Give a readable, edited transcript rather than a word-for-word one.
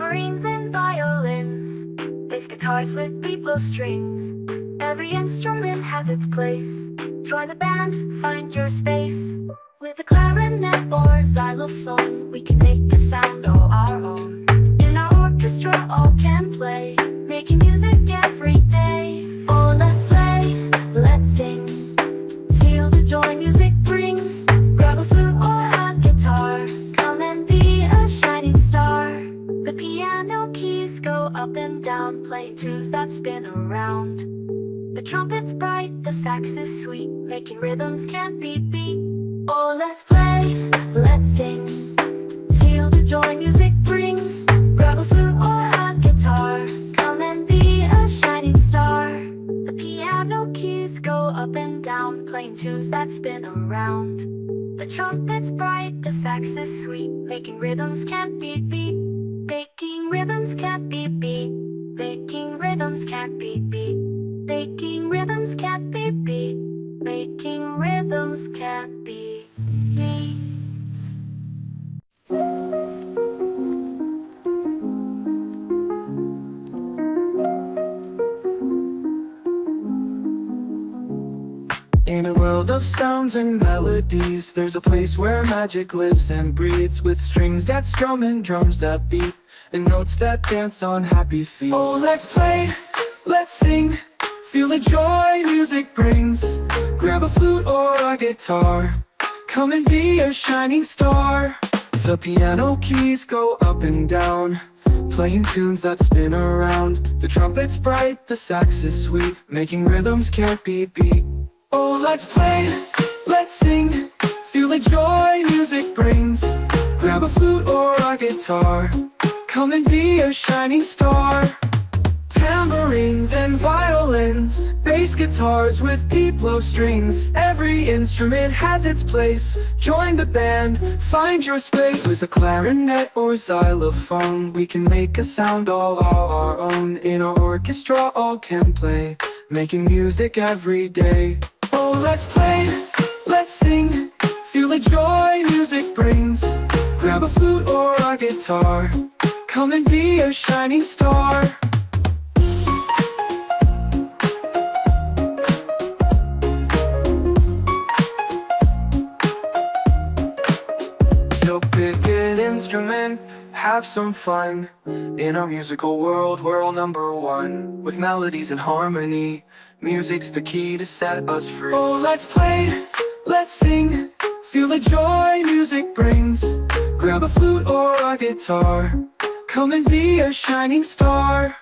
tambourines and violins, bass guitars with deep low strings. Every instrument has its place. Join the band, find your space. With a clarinet or xylophone, we can make a sound all our own. In our orchestra, all can play, making music every day. Oh, let's play, let's sing, feel the joy music brings. Grab a flute or a guitar, come and be a shining star. The piano keys go up and down, playing tunes that spin around. The trumpet's bright, the sax is sweet, making rhythms can't be beat. Oh, let's play, let's sing, feel the joy music brings. Grab a flute or a guitar, come and be a shining star. The piano keys go up and down, playing tunes that spin around. The trumpet's bright, the sax is sweet, making rhythms can't be beat. Making rhythms can't be beat. Making rhythms can't be beat. Making rhythms can't be beat. Making rhythms can't be beat. In a world of sounds and melodies, there's a place where magic lives and breathes, with strings that strum and drums that beat, and notes that dance on happy feet. Oh, let's play, let's sing, feel the joy music brings. Grab a flute or a guitar, come and be a shining star. The piano keys go up and down, playing tunes that spin around. The trumpet's bright, the sax is sweet, making rhythms can't be beat. Oh, let's play, let's sing, feel the joy music brings. Grab a flute or a guitar, come and be a shining star. Tambourines and violins, bass guitars with deep low strings. Every instrument has its place. Join the band, find your space. With a clarinet or xylophone, we can make a sound all our own. In our orchestra, all can play, making music every day. Oh, let's play, let's sing, feel the joy music brings. Grab a flute or a guitar, come and be a shining star. So pick an instrument, have some fun. In our musical world, we're all number one. With melodies and harmony, music's the key to set us free. Oh, let's play, let's sing, feel the joy music brings. Grab a flute or a guitar, come and be a shining star.